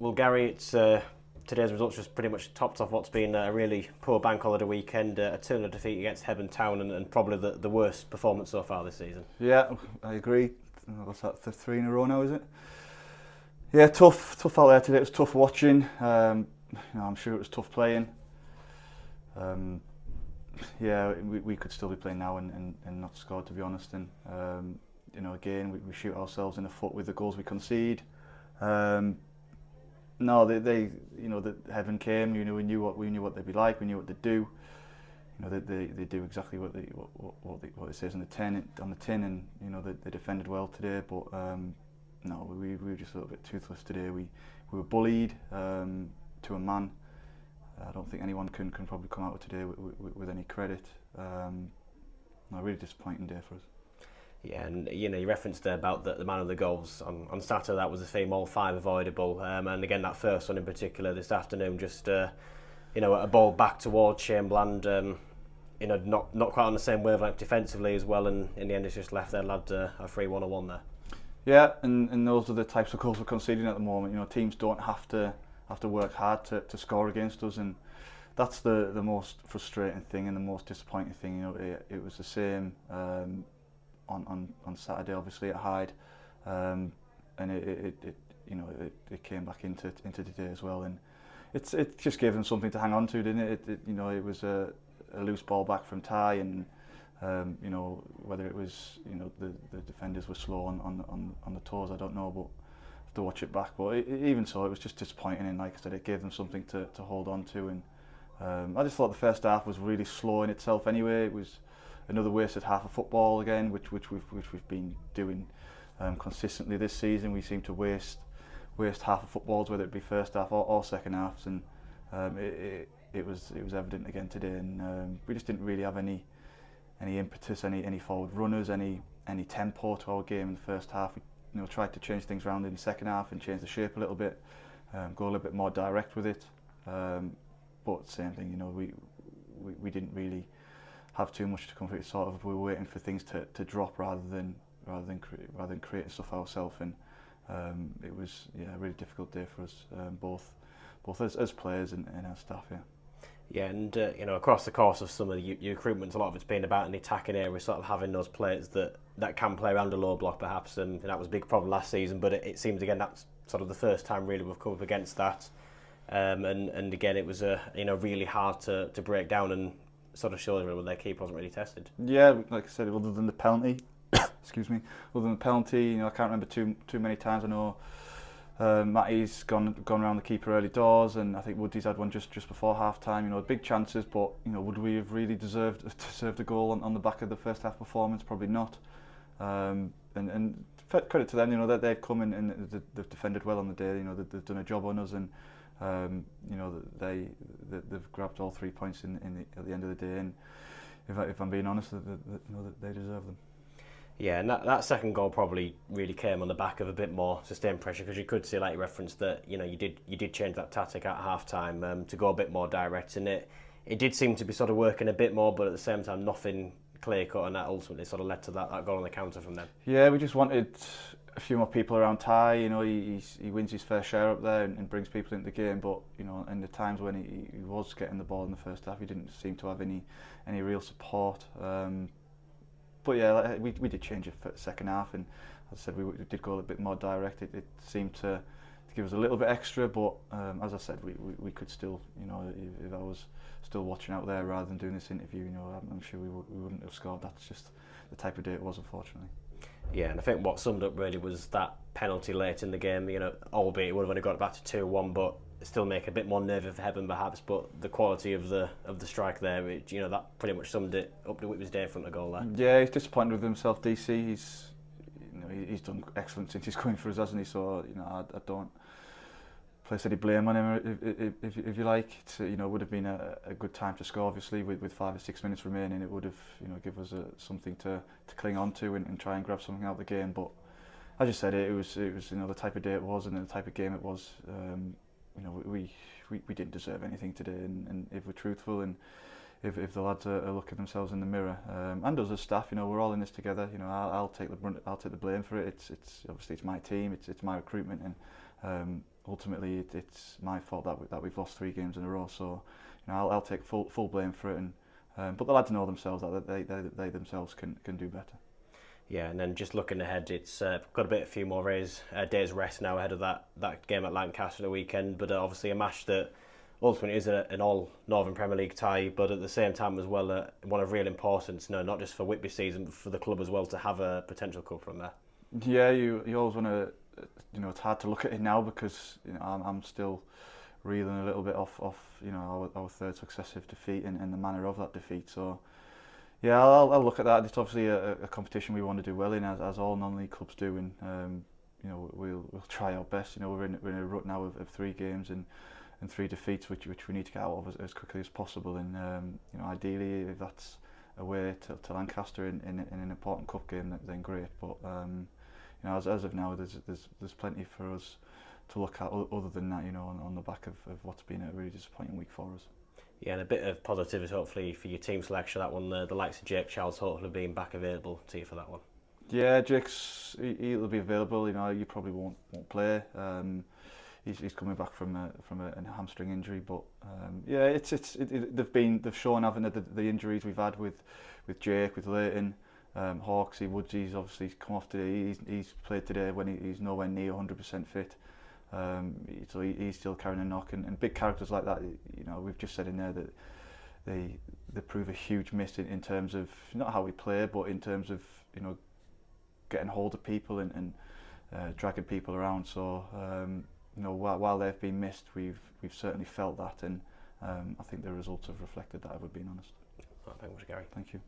Well, Gary, it's today's results just pretty much topped off what's been a really poor bank holiday weekend, a 2-0 defeat against Hebburn Town, and probably the worst performance so far this season. Yeah, I agree. What's that, 3 in a row now, is it? Yeah, tough out there today. It was tough watching. I'm sure it was tough playing. We could still be playing now and not scored, to be honest. And again, we shoot ourselves in the foot with the goals we concede. No, the Hebburn came. We knew what they'd be like. We knew what they'd do. They do exactly what it says on the tin, and they defended well today. But no, we were just a little bit toothless today. We were bullied to a man. I don't think anyone can probably come out of today with any credit. A really disappointing day for us. Yeah, and you referenced there about the man of the goals on Saturday. That was a theme, all 5 avoidable, and again that first one in particular this afternoon, just a ball back towards Shane Bland, not quite on the same wavelength defensively as well, and in the end it's just left their lad a free 1-on-1 there. Yeah, and those are the types of goals we're conceding at the moment. Teams don't have to work hard to score against us, and that's the most frustrating thing and the most disappointing thing. It was the same on Saturday, obviously at Hyde, and it came back into today as well, and it just gave them something to hang on to, didn't it? It was a loose ball back from Ty, and whether it was the defenders were slow on the toes, I don't know, but I have to watch it back. But even so, it was just disappointing, and like I said, it gave them something to hold on to. And I just thought the first half was really slow in itself. Anyway, it was another wasted half of football again, which we've been doing consistently this season. We seem to waste half of footballs, whether it be first half or second halves, and it was evident again today. And we just didn't really have any impetus, any forward runners, any tempo to our game in the first half. We tried to change things around in the second half and change the shape a little bit, go a little bit more direct with it. But same thing, we didn't really have too much to come for it. Sort of, we were waiting for things to drop rather than creating stuff ourselves. And it was a really difficult day for us, both as players and as staff. Yeah, and across the course of some of your recruitment, a lot of it's been about an attacking area, sort of having those players that can play around a low block perhaps, and that was a big problem last season. But it seems again that's sort of the first time really we've come up against that, and again it was really hard to break down, and sort of shows when their keeper wasn't really tested. Yeah, like I said, other than the penalty, excuse me, other than the penalty, I can't remember too many times. I know Matty's gone around the keeper early doors, and I think Woody's had one just before half time. Big chances, but would we have really deserved a goal on the back of the first half performance? Probably not. And credit to them, that they've come in and they've defended well on the day. They've done a job on us, and they've grabbed all 3 points at the end of the day. And if I'm being honest, they deserve them. Yeah, and that second goal probably really came on the back of a bit more sustained pressure, because you could see, like you referenced, that you did change that tactic at half time to go a bit more direct, and it did seem to be sort of working a bit more, but at the same time nothing clear cut, and that ultimately sort of led to that goal on the counter from them. Yeah, we just wanted a few more people around Ty. He wins his fair share up there and brings people into the game, but in the times when he was getting the ball in the first half, he didn't seem to have any real support. But yeah, we did change it for the second half, and as I said, we did go a little bit more direct. It seemed to give us a little bit extra, but as I said, we could still, if I was still watching out there rather than doing this interview, I'm sure we wouldn't have scored. That's just the type of day it was, unfortunately. Yeah, and I think what summed up really was that penalty late in the game. Albeit it would have only got it back to 2-1, but still make a bit more nervy for Hebburn perhaps. But the quality of the strike there, that pretty much summed it up to Whitby's day front of goal there. Yeah, he's disappointed with himself, DC. He's done excellent since he's coming for us, hasn't he? So I don't place any blame on him, if you like. It would have been a good time to score, obviously, with 5 or 6 minutes remaining. It would have give us something to cling on to and try and grab something out of the game. But as you said, it was the type of day it was and the type of game it was. We didn't deserve anything today, and if we're truthful, and if the lads are looking themselves in the mirror, and us as staff, we're all in this together. I'll take the blame for it. It's obviously it's my team, it's my recruitment, and ultimately it's my fault that we've lost 3 games in a row. So I'll take full blame for it, and but the lads know themselves that they themselves can do better. Yeah, and then just looking ahead, it's got a few more days rest now ahead of that game at Lancaster the weekend. But obviously a match that ultimately is an all Northern Premier League tie, but at the same time as well one of real importance. No, not just for Whitby season, but for the club as well to have a potential cup from there. Yeah, you always want to. It's hard to look at it now because I'm still reeling a little bit off our 3rd successive defeat and the manner of that defeat. So yeah, I'll look at that. It's obviously a competition we want to do well in, as all non-league clubs do, and we'll try our best. We're in a rut now of 3 games and 3 defeats, which we need to get out of as quickly as possible. And ideally, if that's away to Lancaster in an important cup game, then great. But as of now, there's plenty for us to look at other than that. On the back of what's been a really disappointing week for us. Yeah, and a bit of positivity hopefully for your team selection. That one, the likes of Jake Charles hopefully being back available to you for that one. Yeah, he'll be available. You probably won't play. He's coming back from a hamstring injury, but yeah, they've shown, haven't they, the injuries we've had with Jake, with Leighton, Hawksy, Woodsy's obviously come off today. He's played today when he's nowhere near 100% fit. So he's still carrying a knock, and big characters like that. We've just said in there that they prove a huge miss in terms of not how we play, but in terms of getting hold of people and dragging people around. So while they've been missed, we've certainly felt that, and I think the results have reflected that, if we're being honest. Thank you, Gary. Thank you.